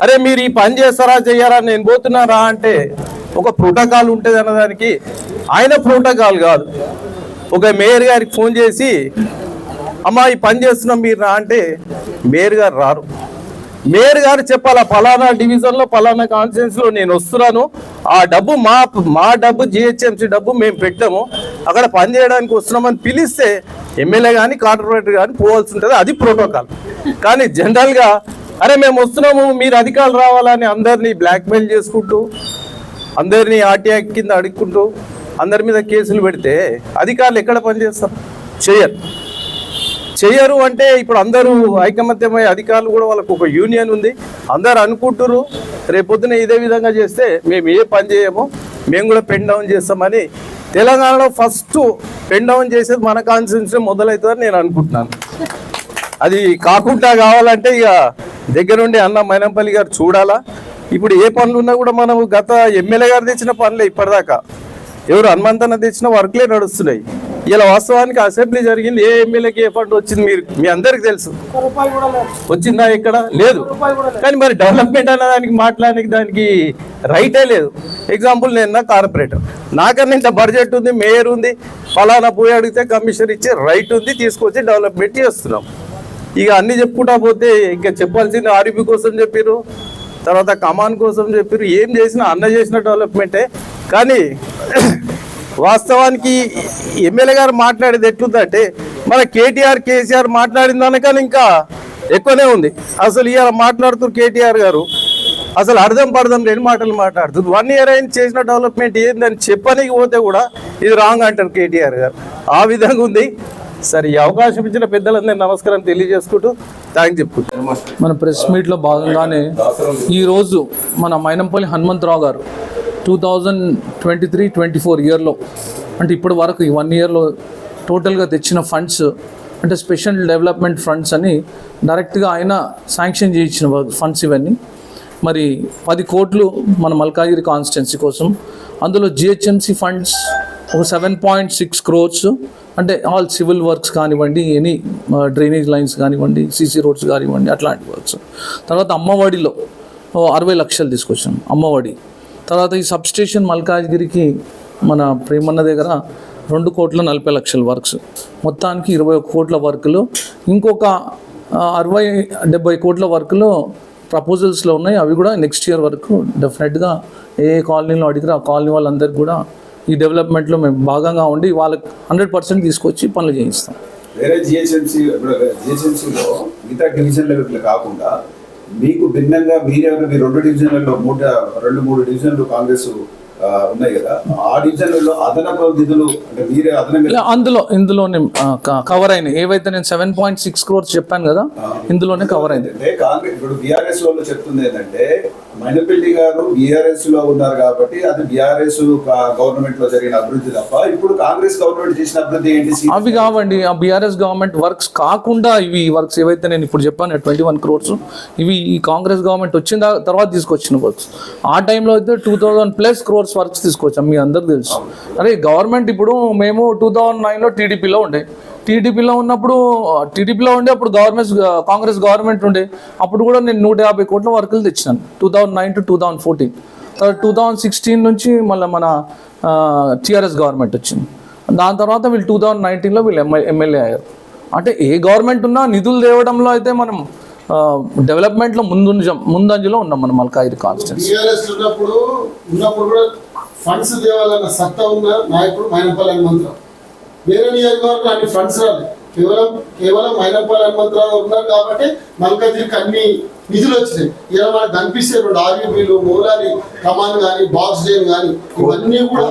అరే మీరు ఈ పని చేస్తారా చెయ్యారా నేను పోతున్నారా అంటే ఒక ప్రోటోకాల్ ఉంటుంది అన్నదానికి ఆయన ప్రోటోకాల్ కాదు, ఒక మేయర్ గారికి ఫోన్ చేసి అమ్మా ఈ పని చేస్తున్నాం మీరు రా అంటే మేయర్ గారు రారు. మేయర్ గారు చెప్పాలా పలానా డివిజన్లో పలానా కాన్స్టిట్యున్సీలో నేను వస్తున్నాను, ఆ డబ్బు మా డబ్బు జిహెచ్ఎంసీ డబ్బు మేము పెట్టాము, అక్కడ పని చేయడానికి వస్తున్నామని పిలిస్తే ఎమ్మెల్యే కానీ కార్పొరేటర్ కానీ పోవాల్సి ఉంటుంది. అది ప్రోటోకాల్. కానీ జనరల్గా అరే మేము వస్తున్నాము మీరు అధికారులు రావాలని అందరినీ బ్లాక్మెయిల్ చేసుకుంటూ అందరినీ ఆర్టీఐ కింద అడుక్కుంటూ అందరి మీద కేసులు పెడితే అధికారులు ఎక్కడ పనిచేస్తారు? చెయ్యరు. అంటే ఇప్పుడు అందరూ ఐకమత్యమై అధికారులు కూడా వాళ్ళకు ఒక యూనియన్ ఉంది, అందరు అనుకుంటున్నారు రేపొద్దున ఇదే విధంగా చేస్తే మేము ఏ పని చేయము, మేము కూడా పెన్ డౌన్ చేస్తామని. తెలంగాణలో ఫస్ట్ పెన్ డౌన్ చేసేది మన కాన్స్టిట్యున్సీ మొదలవుతుందని నేను అనుకుంటున్నాను. అది కాకుండా కావాలంటే ఇక దగ్గరుండి అన్న మైనంపల్లి గారు చూడాలా. ఇప్పుడు ఏ పనులు ఉన్నా కూడా మనం గత ఎమ్మెల్యే గారు తెచ్చిన పనులే ఇప్పటిదాకా, ఎవరు హనుమంతన్న తెచ్చిన వర్క్లే నడుస్తున్నాయి. ఇలా వాస్తవానికి అసెంబ్లీ జరిగింది, ఏ ఎమ్మెల్యేకి ఏ ఫండ్ వచ్చింది మీ అందరికి తెలుసు, వచ్చిందా ఎక్కడ లేదు. కానీ మరి డెవలప్మెంట్ అన్న దానికి మాట్లాడడానికి దానికి రైటే లేదు. ఎగ్జాంపుల్ నేను నా కార్పొరేటర్, నాకన్నా ఇంత బడ్జెట్ ఉంది, మేయర్ ఉంది, ఫలానా పోయి అడిగితే కమిషనర్ ఇచ్చే రైట్ ఉంది, తీసుకొచ్చి డెవలప్మెంట్ చేస్తున్నాం. ఇక అన్ని చెప్పుకుంటా పోతే ఇంకా చెప్పాల్సింది ఆర్బీ కోసం చెప్పారు, తర్వాత కమాన్ కోసం చెప్పారు, ఏం చేసినా అన్న చేసిన డెవలప్మెంటే. కానీ వాస్తవానికి ఎమ్మెల్యే గారు మాట్లాడేది ఎట్లుందంటే మన కేసీఆర్ మాట్లాడిన దానికన్నా ఇంకా ఎక్కువనే ఉంది. అసలు ఇవాళ మాట్లాడుతూ కేటీఆర్ గారు అసలు అర్థం పడదాం లేని మాటలు మాట్లాడుతుంది. 1 year అయిన చేసిన డెవలప్మెంట్ ఏందని చెప్పనికి పోతే కూడా ఇది రాంగ్ అంటారు కేటీఆర్ గారు. ఆ విధంగా ఉంది. సరే, ఈ అవకాశం ఇచ్చిన పెద్దలందరూ నమస్కారం తెలియజేసుకుంటూ థ్యాంక్స్ చెప్పుకుంటాం. మన ప్రెస్ మీట్లో భాగంగానే ఈరోజు మన మైనంపల్లి హనుమంతరావు గారు 2023-24 ఇయర్లో అంటే ఇప్పటి వరకు ఈ 1 yearలో టోటల్గా తెచ్చిన ఫండ్స్ అంటే స్పెషల్ డెవలప్మెంట్ ఫండ్స్ అని డైరెక్ట్గా ఆయన శాంక్షన్ చేయించిన ఫండ్స్ ఇవన్నీ. మరి 10 కోట్లు మన మల్కాజ్గిరి కాన్స్టిట్యున్సీ కోసం, అందులో జిహెచ్ఎంసీ ఫండ్స్ ఒక 7.6 crores అంటే ఆల్ సివిల్ వర్క్స్ కానివ్వండి, ఎనీ డ్రైనేజ్ లైన్స్ కానివ్వండి, సీసీ రోడ్స్ కానివ్వండి, అట్లాంటి వర్క్స్. తర్వాత అమ్మఒడిలో 60 లక్షలు తీసుకొచ్చాం అమ్మఒడి. తర్వాత ఈ సబ్స్టేషన్ మల్కాజ్గిరికి మన ప్రేమన్న దగ్గర 2,40,00,000 వర్క్స్, మొత్తానికి 21 కోట్ల వర్కులు. ఇంకొక 60-70 కోట్ల వర్కులు ప్రపోజల్స్లో ఉన్నాయి. అవి కూడా నెక్స్ట్ ఇయర్ వరకు డెఫినెట్గా ఏ కాలనీలో అడిగినా ఆ కాలనీ వాళ్ళందరికీ కూడా ఈ డెవలప్మెంట్లో మేము భాగంగా ఉండి వాళ్ళకి 100% తీసుకొచ్చి పనులు చేయిస్తాం. వేరే జిహెచ్ఎంసీలో మిగతా డివిజన్ లెవెల్ కాకుండా మీకు భిన్నంగా మీరేమైనా మీ 2 డివిజన్లలో 2-3 డివిజన్లు కాంగ్రెస్ ఉన్నాయి కదా, ఆ డివిజన్లలో అదనపు నిధులు అంటే మీరే అదనంగా ఇందులోనే కవర్ అయినాయి. ఏవైతే నేను 7.6 crores చెప్పాను కదా, ఇందులోనే కవర్ అయింది. అంటే కాంగ్రెస్ ఇప్పుడు బీఆర్ఎస్ వాళ్ళు చెప్తుంది ఏంటంటే మైనపల్లి గారు బీఆర్ఎస్ లో ఉన్నారు కాబట్టి అది బీఆర్ఎస్ గవర్నమెంట్ లో జరిగిన అభివృద్ధి తప్ప ఇప్పుడు కాంగ్రెస్ గవర్నమెంట్ చేసిన అభివృద్ధి ఏంటి? అవి కావండి, ఆ బీఆర్ఎస్ గవర్నమెంట్ వర్క్స్ కాకుండా ఇవి వర్క్స్ ఏవైతే నేను ఇప్పుడు చెప్పాను 21 crores ఇవి ఈ కాంగ్రెస్ గవర్నమెంట్ వచ్చిన తర్వాత తీసుకొచ్చిన వర్క్స్. ఆ టైంలో అయితే 2,000+ crores వర్క్స్ తీసుకొచ్చాం. మీ అందరికి తెలుసు. అరే గవర్నమెంట్ ఇప్పుడు మేము 2009లో టీడీపీలో ఉండే అప్పుడు కాంగ్రెస్ గవర్నమెంట్ ఉండే అప్పుడు కూడా నేను 150 కోట్ల వర్కులు తెచ్చినాను 2009 to 2014. తర్వాత 2016 నుంచి మళ్ళీ మన టీఆర్ఎస్ గవర్నమెంట్ వచ్చింది. దాని తర్వాత వీళ్ళు 2019లో వీళ్ళు ఎమ్మెల్యే అయ్యారు. అంటే ఏ గవర్నమెంట్ ఉన్నా నిధులు తేవడంలో అయితే మనం డెవలప్మెంట్లో ముందంజలో ఉన్నాం మనం మల్కాజ్గిరి కాన్స్టిట్యున్సీ. ఉన్నప్పుడు కూడా ఫండ్స్ తేవాలన్న సత్తా ఉన్న నాయకుడు మైనంపల్లి హనుమంతరావు. వేరే నియోజకవర్గం అన్ని ఫండ్స్ రాదు, కేవలం మైనంపల్లి హనుమంతరావు ఉన్నారు కాబట్టి మల్కాజ్గిరికి అన్ని నిధులు వచ్చినాయి. ఇలా మనకు కనిపిస్తే ఇప్పుడు ఆర్యూబీలు, మూలాలి కమాన్ కానీ, బాక్స్ డ్రైన్ కానీ ఇవన్నీ కూడా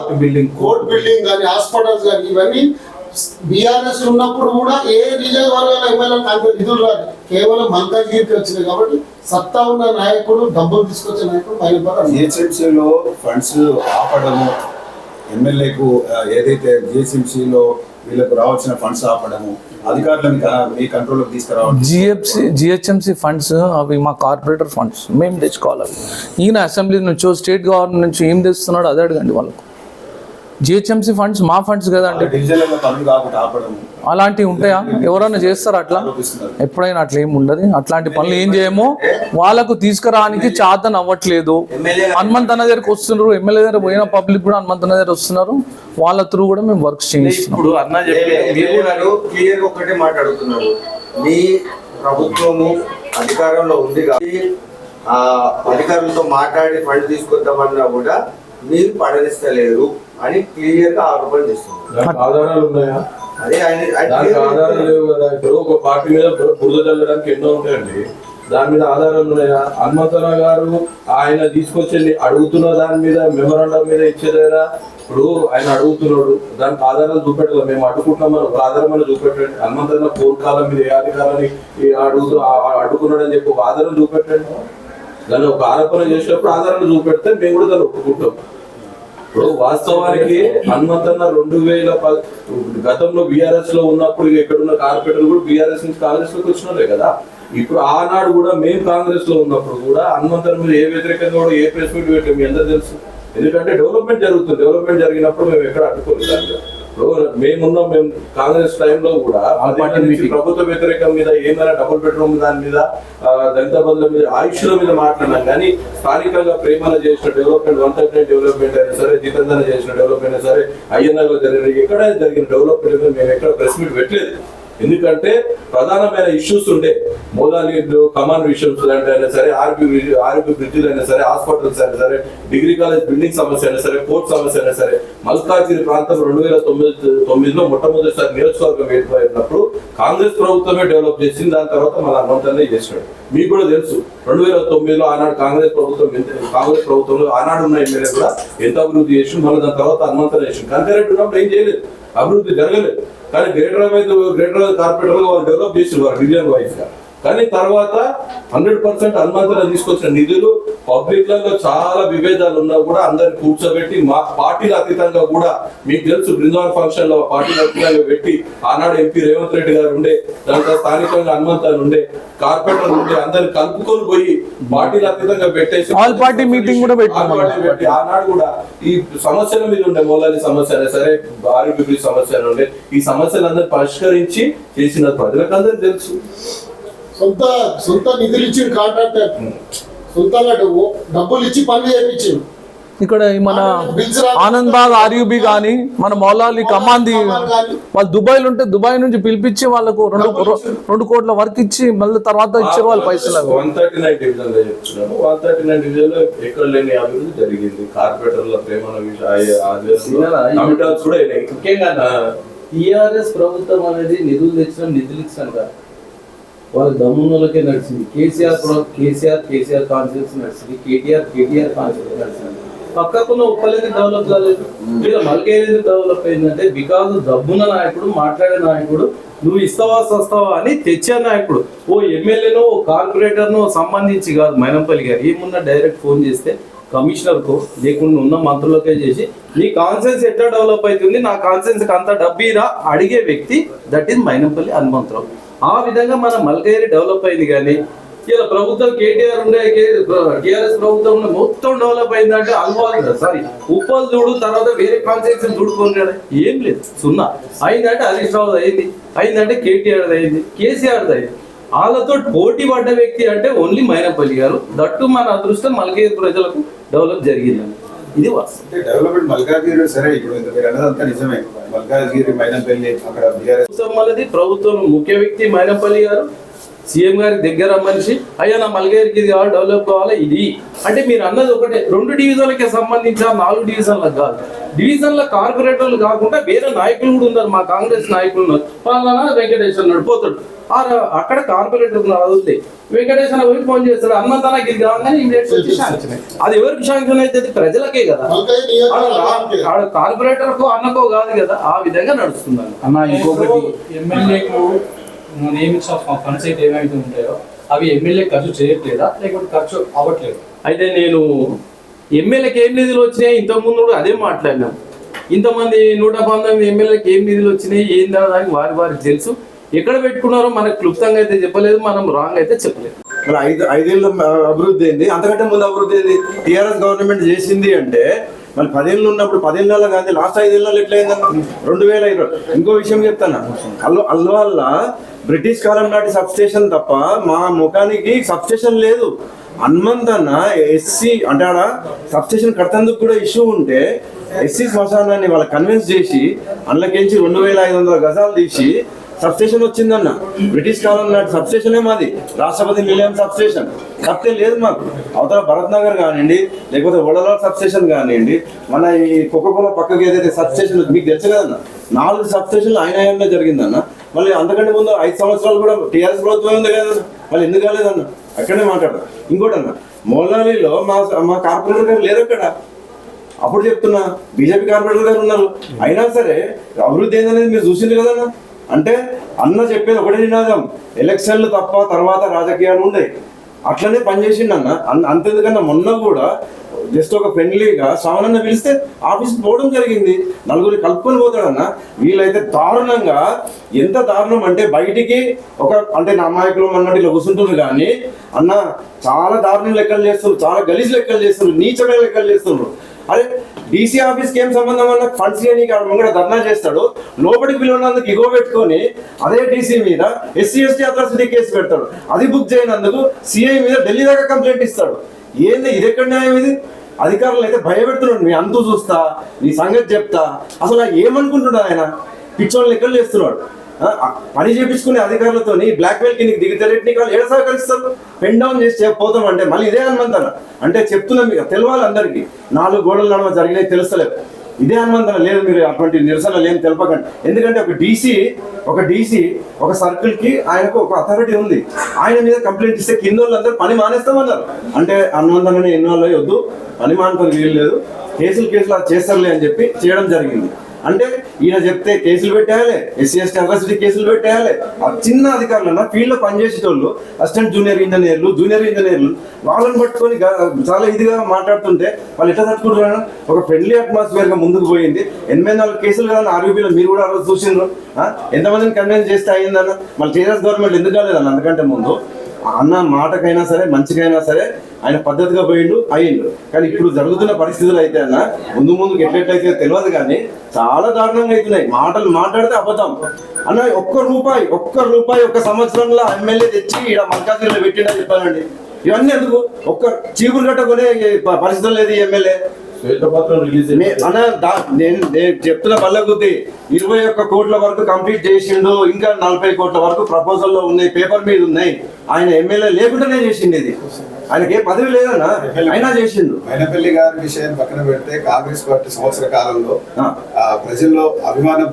కోర్ట్ బిల్డింగ్ కానీ, హాస్పిటల్స్ కానీ ఇవన్నీ బీఆర్ఎస్ ఉన్నప్పుడు కూడా ఏ నియోజకవర్గాల ఎమ్మెల్యే కాంగ్రెస్ నిధులు రాదు, కేవలం మల్కాజ్గిరికి వచ్చినాయి. కాబట్టి సత్తా ఉన్న నాయకుడు, డబ్బులు తీసుకొచ్చే నాయకుడు మైనంపల్లి. జిహెచ్ఎంసీలో ఫండ్స్ ఆపడము, ఎమ్మెల్యేకు ఏదైతే జిహెచ్ఎంసీలో వీళ్ళకు రావాల్సిన ఫండ్స్ ఆపడము, అధికారులను మీ కంట్రోల్లోకి తీసుకురావడం. జిహెచ్ఎంసీ ఫండ్స్ అవి మా కార్పొరేటర్ ఫండ్స్, మేము తెచ్చుకోవాలి. అవి ఈయన అసెంబ్లీ నుంచో స్టేట్ గవర్నమెంట్ నుంచి ఏం తెస్తున్నాడో అదే అడగండి వాళ్ళకు. జిహెచ్ఎంసీ ఫండ్స్ మా ఫండ్స్ కదండి. అలాంటివి ఉంటాయా? ఎవరైనా చేస్తారా అట్లా? ఎప్పుడైనా అట్లా ఏమి ఉండదు. అట్లాంటి పనులు ఏం చేయమో వాళ్ళకు తీసుకురానికి చాతన అవ్వట్లేదు. హనుమంత్ అన్న దగ్గరికి వస్తున్నారు, ఎమ్మెల్యే దగ్గర పోయిన పబ్లిక్ కూడా హనుమంత్ అన్న దగ్గర వస్తున్నారు. వాళ్ళ త్రూ కూడా మేము వర్క్స్ చేయిస్తున్నాం. ఇప్పుడు అన్న క్లియర్ ఒకటే మాట్లాడుతున్నారు, మీ ప్రభుత్వము అధికారంలో ఉంది కాబట్టి ఆ అధికారులతో మాట్లాడి ఫండ్ తీసుకొద్దామన్నా కూడా మీరు పడనిస్తలేరు అని క్లియర్ గా ఆరోపణ చేస్తున్నారు. ఆధారాలు ఉన్నాయా? అదే ఆధారాలు లేవు కదా. ఇప్పుడు ఒక పార్టీ మీద బురద చల్లడానికి ఎన్నో ఉంటాయండి, దాని మీద ఆధారాలు ఉన్నాయా? హనుమంతరావు గారు ఆయన తీసుకొచ్చి అడుగుతున్న దాని మీద మెమరాండం మీద ఇచ్చేదేరా? ఇప్పుడు ఆయన అడుగుతున్నాడు, దానికి ఆధారాలు చూపెట్టాలి. మేము అడుగుతున్నాం, ఒక ఆధారం అని చూపెట్టండి. హనుమంతరావు ఫోన్ కాలం మీద ఏ అధికారాన్ని అడుగుతున్నాడు అని చెప్పి ఒక ఆధారం చూపెట్టండి. దాన్ని ఒక ఆరోపణ చేసినప్పుడు ఆధారాలు చూపెడితే మేము కూడా దాన్ని ఒప్పుకుంటాం. ఇప్పుడు వాస్తవానికి హనుమంతన్న 2010 గతంలో బీఆర్ఎస్ లో ఉన్నప్పుడు ఎక్కడున్న కార్పొరేటర్లు కూడా బీఆర్ఎస్ నుంచి కాంగ్రెస్ లోకి వచ్చినట్లే కదా. ఇప్పుడు ఆనాడు కూడా మేము కాంగ్రెస్ లో ఉన్నప్పుడు కూడా హనుమంతన్న మీద ఏ వ్యతిరేకంగా కూడా ఏ ప్రెస్ మీట్ పెట్టాం మీ అందరూ తెలుసు. ఎందుకంటే డెవలప్మెంట్ జరుగుతుంది, డెవలప్మెంట్ జరిగినప్పుడు మేము ఎక్కడ అడ్డుకోలేదు. మేము కాంగ్రెస్ టైంలో కూడా ప్రభుత్వ వ్యతిరేకం మీద ఏమైనా డబుల్ బెడ్రూమ్ దాని మీద, దళిత బంధువుల మీద, ఆయుష్ల మీద మాట్లాడినాం. కానీ స్థానికంగా ప్రేమలో చేసిన డెవలప్మెంట్, 139 డెవలప్మెంట్ అయినా సరే, జితేంద్ర చేసిన డెవలప్మెంట్ అయినా సరే, అయ్యన్నలో జరిగిన ఎక్కడైనా జరిగిన డెవలప్మెంట్ మేము ఎక్కడ ప్రెస్ మీట్ పెట్టలేదు. ఎందుకంటే ప్రధానమైన ఇష్యూస్ ఉండే మోదాలి కమాండ్ విషయంస్ అయినా సరే, ఆర్బీ బ్రిడ్జిలు అయినా సరే, హాస్పిటల్స్ అయినా సరే, డిగ్రీ కాలేజ్ బిల్డింగ్ సమస్య అయినా సరే, కోర్టు సమస్య అయినా సరే. మల్కాజ్గిరి ప్రాంతం 2009లో మొట్టమొదటిసారి నియోజకవర్గం ఏర్పడినప్పుడు కాంగ్రెస్ ప్రభుత్వమే డెవలప్ చేసింది. దాని తర్వాత మన హనుమంతనే చేసినాడు. మీకు కూడా తెలుసు 2009లో ఆనాడు కాంగ్రెస్ ప్రభుత్వంలో ఆనాడు ఉన్న ఎమ్మెల్యే కూడా ఎంత అభివృద్ధి చేసి మళ్ళీ దాని తర్వాత హనుమంతనే చేసింది. కంకరెంట్ ఉన్నప్పుడు ఏం చేయలేదు, అభివృద్ధి జరగలేదు. కానీ గ్రేటర్ కార్పొరేటర్ వాళ్ళు డెవలప్ చేసి వారు రీజియన్ వైజ్ గా. కానీ తర్వాత 100% హనుమంతులు తీసుకొచ్చిన నిధులు పబ్లిక్ లలో చాలా విభేదాలు ఉన్నా కూడా అందరిని కూర్చోబెట్టి మా పార్టీల అతీతంగా కూడా, మీకు తెలుసు బృందావన్ ఫంక్షన్ లో పార్టీల అతీతంగా పెట్టి ఆనాడు ఎంపీ రేవంత్ రెడ్డి గారు ఉండే, దాంట్లో స్థానికంగా హనుమంతాలు ఉండే, కార్పొరేటర్ ఉండే, అందరిని కలుపుకొని పోయి పార్టీల అతీతంగా పెట్టేసి ఆల్ పార్టీ మీటింగ్ కూడా పెట్టి ఆనాడు కూడా ఈ సమస్యల మీద ఉండే, మౌలాలి సమస్య అయినా సరే, ఆర్బీ సమస్యలు ఉండే, ఈ సమస్యలందరూ పరిష్కరించి చేసిన ప్రజలకు అందరికీ తెలుసు. సొంత నిధులు ఇచ్చి కాంట్రాక్టర్ సొంతంగా డబ్బులు ఇచ్చి పనులు చేయించింది. ఇక్కడ మన ఆనంద్ బాగ్ ఆర్యూబీ కానీ, మన మౌలాలి కమాంది వాళ్ళు దుబాయ్లో ఉంటే దుబాయ్ నుంచి పిలిపించి వాళ్ళకు 2 కోట్ల వర్క్ ఇచ్చి మళ్ళీ తర్వాత ఇచ్చారు వాళ్ళు పైసలు. 139 డివిజన్ లో చెప్తున్నాను. 139 డివిజన్ లో ఎక్కడ లేని అభివృద్ధి జరిగింది. కార్పొరేటర్ల ప్రేమ ముఖ్యంగా టిఆర్ఎస్ ప్రభుత్వం అనేది నిధులు ఇచ్చాను కాదు, వాళ్ళ దమ్ములకే నడిచింది. కేసీఆర్ కాన్స్టిట్యూన్సీ నడిచింది, కేటీఆర్ కాన్స్టిట్యూన్సీ నడిచింది. పక్కకున్న ఉప్పలేని డెవలప్ కాలేదు, ఇలా మల్కేది డెవలప్ అయిందంటే బికాజ్ దమ్మున నాయకుడు, మాట్లాడే నాయకుడు, నువ్వు ఇస్తావా అని తెచ్చే నాయకుడు. ఓ ఎమ్మెల్యేనో ఓ కార్పొరేటర్నో సంబంధించి కాదు. మైనంపల్లి గారు ఏమున్నా డైరెక్ట్ ఫోన్ చేస్తే కమిషనర్కో లేకుండా ఉన్న మంత్రులకే చేసి నీ కాన్సెన్స్ ఎట్లా డెవలప్ అవుతుంది, నా కాన్సెన్స్కి అంత డబ్బీరా అడిగే వ్యక్తి దట్ ఈస్ మైనంపల్లి హనుమంతరావు. ఆ విధంగా మన మల్కగిరి డెవలప్ అయింది. కానీ ఇలా ప్రభుత్వం కేటీఆర్ ఉండే టీఆర్ఎస్ ప్రభుత్వం మొత్తం డెవలప్ అయిందంటే ఉప్పల్ చూడు, తర్వాత వేరే కాన్స్టిట్యూన్సీ చూడుకున్నాడు, ఏం లేదు, సున్నా. అయిందంటే హరీష్ రావు అయిందంటే కేటీఆర్ అయింది, కేసీఆర్ అయింది. వాళ్ళతో పోటీ పడ్డ వ్యక్తి అంటే ఓన్లీ మైనంపల్లి గారు. దట్టు మన అదృష్టం మల్కగిరి ప్రజలకు డెవలప్ జరిగిందని ఇది వాస్తవం. డెవలప్మెంట్ మల్కాజ్గిరి సరే, ఇప్పుడు మీరు అన్నదంతా నిజమే. మల్కాజ్గిరి మైనంపల్లి అక్కడ ప్రభుత్వం ముఖ్య వ్యక్తి మైనంపల్లి గారు, సీఎం గారికి దగ్గర మనిషి. అయ్యా నా మల్కగిరికి ఇది కావాలి, డెవలప్ కావాలి, ఇది అంటే మీరు అన్నది ఒకటే. 2 డివిజన్లకే సంబంధించి 4 డివిజన్లకు కాదు, డివిజన్ల కార్పొరేటర్లు కాకుండా వేరే నాయకులు కూడా ఉన్నారు. మా కాంగ్రెస్ నాయకులు ఉన్నారు. పలానా వెంకటేశ్వర నడిపోతాడు, అక్కడ కార్పొరేటర్ వదిలితే వెంకటేశ్వర పోయి ఫోన్ చేస్తాడు, హనుమంతనాకి ఇది కావాలని ఇమీడియట్ వచ్చి శాంక్షన్. అది ఎవరికి శాంక్షన్ అయితే ప్రజలకే కదా, కార్పొరేటర్కో అన్నకో కాదు కదా. ఆ విధంగా నడుస్తుందండి. అన్న ఇంకొకటి, ఎమ్మెల్యేకు నియమించిన ఫండ్స్ అయితే ఏమైతే ఉంటాయో అవి ఎమ్మెల్యే ఖర్చు చేయట్లేదా, లేకపోతే ఖర్చు అవ్వట్లేదు? అయితే నేను ఎమ్మెల్యేకి ఏం నిధులు వచ్చినాయి ఇంతకుముందు కూడా అదే మాట్లాడినాం. ఇంతమంది 119 ఎమ్మెల్యేకి ఏం నిధులు వచ్చినాయి ఏందా అని వారికి తెలుసు. ఎక్కడ పెట్టుకున్నారో మనకు క్లుప్తంగా అయితే చెప్పలేదు, మనం రాంగ్ అయితే చెప్పలేదు. మరి 5 ఏళ్ళ అభివృద్ధి ఏంది, అంతకంటే ముందు అభివృద్ధి ఏంది టీఆర్ఎస్ గవర్నమెంట్ చేసింది అంటే? మరి 10 ఏళ్ళు ఉన్నప్పుడు 10 ఏళ్ళ కానీ లాస్ట్ 5 ఏళ్ళలో ఎట్లయిందన్న 2020. ఇంకో విషయం చెప్తాను, అల్వాళ్ళ బ్రిటిష్ కాలం నాటి సబ్ స్టేషన్ తప్ప మా ముఖానికి సబ్ స్టేషన్ లేదు. హనుమంతన్న ఎస్సీ అంటే ఆడ సబ్ స్టేషన్ కట్టేందుకు కూడా ఇష్యూ ఉంటే ఎస్సీ శ్మశానాన్ని వాళ్ళు కన్విన్స్ చేసి అందులోకించి 2500 గజాలు తీసి సబ్ స్టేషన్ వచ్చిందన్న. బ్రిటిష్ కాలం నాటి సబ్ స్టేషనే మాది, రాష్ట్రపతి నిలయం సబ్ స్టేషన్. కప్తే లేదు మాకు. అవతల భరత్ నగర్ కానివ్వండి, లేకపోతే వడల సబ్ స్టేషన్ కానివ్వండి, మన ఈ కుక్కకోల పక్కకి ఏదైతే సబ్ స్టేషన్ మీకు తెలుసు కదన్న, 4 సబ్ స్టేషన్లు ఆయన జరిగిందన్న. మళ్ళీ అంతకంటే ముందు 5 సంవత్సరాలు కూడా టీఆర్ఎస్ ప్రభుత్వం ఉంది కదా, మళ్ళీ ఎందుకు కాలేదన్న? అక్కడనే మాట్లాడతారు. ఇంకోటి అన్న, మౌలాలిలో మా కార్పొరేటర్ గారు లేరు అక్కడ. అప్పుడు చెప్తున్నా, బీజేపీ కార్పొరేటర్ గారు ఉన్నారు. అయినా సరే అభివృద్ధి ఏందనేది మీరు చూసింది కదన్న. అంటే అన్న చెప్పేది ఒకటే నినాదం, ఎలక్షన్లు తప్ప తర్వాత రాజకీయాలు ఉండే. అట్లనే పనిచేసిండు అన్న. అంతేందుకన్నా మొన్న కూడా జస్ట్ ఒక ఫ్రెండ్లీగా శ్రావణన్న పిలిస్తే ఆఫీస్కి పోవడం జరిగింది. 4 కలుపుకొని పోతాడన్న. వీళ్ళైతే దారుణంగా, ఎంత దారుణం అంటే బయటికి అంటే నా అమాయకులు అన్నట్టు ఇలా కూర్చుంటున్నారు. కానీ అన్న చాలా దారుణం లెక్కలు చేస్తున్నారు, చాలా గలీజ్ లెక్కలు చేస్తున్నారు, నీచమైన లెక్కలు చేస్తున్నారు. అరే డీసీ ఆఫీస్కి ఏం సంబంధం అన్న? ఫండ్స్ కానీ ముంగడ ధర్నా చేస్తాడు, లోపలికి పిలవనందుకు ఇగో పెట్టుకొని అదే డీసీ మీద ఎస్సీ ఎస్టీ అట్రాసిటీ కేసు పెడతాడు. అది బుక్ చేయనందుకు సిఐ మీద ఢిల్లీ దాకా కంప్లైంట్ ఇస్తాడు. ఏంది ఇది? ఎక్కడ న్యాయం ఇది? అధికారులు అయితే భయపెడుతున్నాడు, మీ అంతు చూస్తా, నీ సంగతి చెప్తా. అసలు ఏమనుకుంటున్నాడు ఆయన? పిచ్చోళ్ళు లెక్కలు చేస్తున్నాడు. పని చేపించుకునే అధికారులతోని బ్లాక్ మెయిల్ కి నీకు దిగుతారేంటి, నీకు వాళ్ళు ఏడ సహకరిస్తారు? పెన్ డౌన్ చేసి పోతాం అంటే మళ్ళీ ఇదే హనుమంతన అంటే చెప్తున్నా మీకు తెలవాలి అందరికీ. 4 గోడల నడుమ జరిగినాయి తెలుస్తలేదు, ఇదే హనుమంతన లేదు. మీరు అటువంటి నిరసన లేని తెలపకండి. ఎందుకంటే ఒక డీసీ ఒక సర్కిల్ కి ఆయనకు ఒక అథారిటీ ఉంది. ఆయన మీద కంప్లైంట్ ఇస్తే కింద వాళ్ళందరూ పని మానేస్తామన్నారు. అంటే హనుమంతనని ఇన్వాల్వ్ అయ్యొద్దు, పని మానుకొని వీలు లేదు, కేసులు అది చేస్తారులే అని చెప్పి చేయడం జరిగింది. అంటే ఈయన చెప్తే కేసులు పెట్టేయాలి, SC/ST అట్రాసిటీ కేసులు పెట్టేయాలి. చిన్న అధికారులన్నా ఫీల్డ్ లో పనిచేసేటోళ్ళు, అసిస్టెంట్ జూనియర్ ఇంజనీర్లు వాళ్ళని పట్టుకొని చాలా ఇదిగా మాట్లాడుతుంటే వాళ్ళు ఎట్లా తట్టుకుంటున్నారు? ఒక ఫ్రెండ్లీ అట్మాస్ఫియర్ గా ముందుకు పోయింది. 84 కేసులు కదా RVPలో, మీరు కూడా ఆ రోజు చూసిండ్రు. ఎంతమందిని కన్విన్స్ చేస్తే అయ్యిందన్న. మళ్ళీ టీఆర్ఎస్ గవర్నమెంట్ ఎందుకు కాలేదన్న? అందుకంటే ముందు అన్న మాటకైనా సరే మంచికైనా సరే ఆయన పద్ధతిగా అయ్యిండు. కానీ ఇప్పుడు జరుగుతున్న పరిస్థితులు అయితే అన్న ముందుకు ఎట్లయితే తెలియదు, కానీ చాలా దారుణంగా అవుతున్నాయి. మాటలు మాట్లాడితే అబద్ధం అన్న. ఒక్క రూపాయి ఒక్క సంవత్సరంలో ఎమ్మెల్యే తెచ్చి ఇక్కడ మల్కాజ్గిరిలో పెట్టిండని చెప్పానండి. ఇవన్నీ ఎందుకు? ఒక్క చీపురు కట్టుకునే పరిస్థితులు లేదు ఈ ఎమ్మెల్యే. నేను చెప్తున్న బల్ల కొద్ది 21 కోట్ల వరకు కంప్లీట్ చేసిండు. ఇంకా 40 కోట్ల వరకు ప్రపోజల్ లో ఉన్నాయి, పేపర్ మీద ఉన్నాయి. ఆయన ఎమ్మెల్యే లేకుండానే చేసిండు. ఇది ఆయనకి ఏ పదవి లేదన్నా, అయినా చేసిండు. మైనపల్లి గారి విషయాన్ని పక్కన పెడితే కాంగ్రెస్ పార్టీ సంవత్సర కాలంలో ప్రజల్లో అభిమానం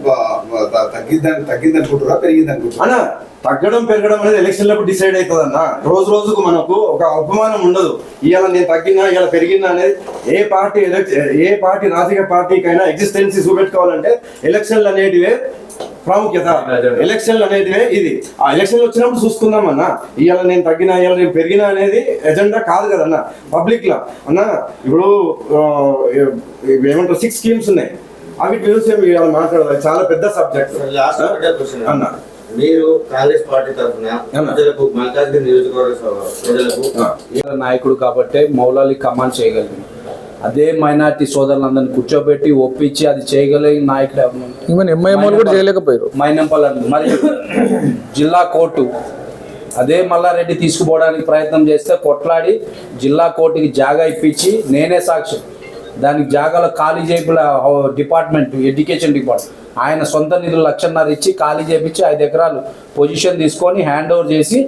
తగ్గిందనుకుంటున్నారా పెరిగిందనుకుంటున్నారా? అన్న తగ్గడం పెరగడం అనేది ఎలక్షన్లకు డిసైడ్ అవుతుంది అన్న. రోజుకు మనకు ఒక ఉపమానం ఉండదు. ఇవాళ నేను తగ్గినా ఇవాళ పెరిగినా అనేది ఏ పార్టీ రాజకీయ పార్టీకైనా ఎగ్జిస్టెన్సీ చూపెట్టుకోవాలంటే ఎలక్షన్లు అనేటివే ప్రాముఖ్యత. ఎలక్షన్లు అనేటివే ఇది. ఆ ఎలక్షన్లు వచ్చినప్పుడు చూసుకుందాం అన్న. ఇవాళ నేను తగ్గినా ఇవాళ నేను పెరిగినా అనేది ఎజెండా కాదు కదన్న పబ్లిక్ లా. అన్న ఇప్పుడు ఏమంటారు 6 స్కీమ్స్ ఉన్నాయి, అవి చూసి ఇవాళ మాట్లాడాలి. చాలా పెద్ద సబ్జెక్ట్ అన్న. మీరు కాంగ్రెస్ పార్టీ తరఫున ప్రజలకు మల్కాజ్గిరి నియోజకవర్గ ప్రజలకు నాయకుడు కాబట్టి మౌలాలి కమాండ్ చేయగలిగింది. అదే మైనార్టీ సోదరులందరినీ కూర్చోబెట్టి ఒప్పించి అది చేయగలిగిన నాయకుడు కూడా చేయలేకపోయారు. మైనంపల్లి మరి జిల్లా కోర్టు అదే మల్లారెడ్డి తీసుకుపోవడానికి ప్రయత్నం చేస్తే కొట్లాడి జిల్లా కోర్టుకి జాగా ఇప్పించి నేనే సాక్షి. దానికి జాగాలో ఖాళీ చేపుల డిపార్ట్మెంట్, ఎడ్యుకేషన్ డిపార్ట్మెంట్ ఆయన సొంత నిధులు 1,50,000 ఇచ్చి ఖాళీ చేపించి 5 ఎకరాలు పొజిషన్ తీసుకొని హ్యాండ్ ఓవర్ చేసి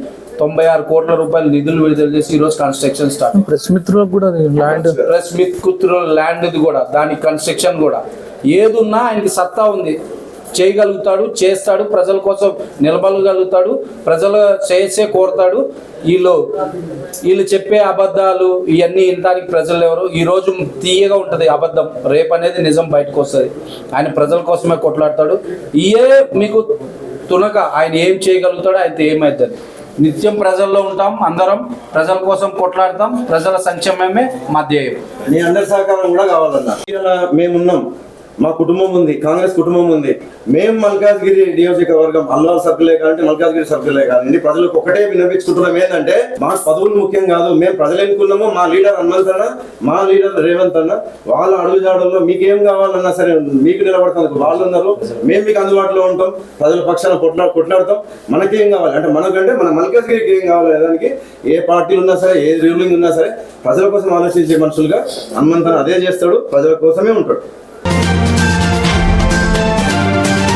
96 కోట్ల రూపాయలు నిధులు విడుదల చేసి ఈరోజు కన్స్ట్రక్షన్ స్టార్ట్. ప్రెస్ మిత్రులకు కూడా ల్యాండ్ కూడా దానికి కన్స్ట్రక్షన్ కూడా ఏదున్నా ఆయనకి సత్తా ఉంది, చేయగలుగుతాడు, చేస్తాడు, ప్రజల కోసం నిలబడగలుగుతాడు, ప్రజలు చేసే కోరుతాడు. వీళ్ళు చెప్పే అబద్ధాలు ఇవన్నీ ఇంటానికి ప్రజలు ఎవరు? ఈరోజు తీయగా ఉంటుంది అబద్ధం, రేపు అనేది నిజం బయటకు వస్తుంది. ఆయన ప్రజల కోసమే కొట్లాడతాడు. మీకు తునక ఆయన ఏం చేయగలుగుతాడో అయితే ఏమవుతుంది. నిత్యం ప్రజల్లో ఉంటాం, అందరం ప్రజల కోసం కొట్లాడతాం, ప్రజల సంక్షేమమే మా ధ్యేయం. మీ అందరి సహకారం కూడా కావాలన్నా. మేమున్నాం, మా కుటుంబం ఉంది, కాంగ్రెస్ కుటుంబం ఉంది. మేము మల్కాజ్గిరి నియోజకవర్గం అల్వాల్ సర్కిలే కాదంటే మల్కాజ్గిరి సర్కిలే కాదండి, ప్రజలకు ఒకటే వినిపించుకుంటున్నాం ఏంటంటే మాకు పదవులు ముఖ్యం కాదు. మేము ప్రజలు ఎన్నుకున్నాము, మా లీడర్ హనుమంత్ అన్న, మా లీడర్ రేవంత్ అన్న, వాళ్ళ అడుగుజాడల్లో మీకు ఏం కావాలన్నా సరే మీకు నిలబడతానికి వాళ్ళు ఉన్నారు. మేము మీకు అందుబాటులో ఉంటాం, ప్రజల పక్షాన కొట్లాడతాం. మనకేం కావాలి అంటే మనకంటే మన మల్కాజ్గిరికి ఏం కావాలి దానికి ఏ పార్టీలు ఉన్నా సరే, ఏ రూలింగ్ ఉన్నా సరే ప్రజల కోసం ఆలోచించే మనుషులుగా హనుమంత్ అన్న అదే చేస్తాడు, ప్రజల కోసమే ఉంటాడు.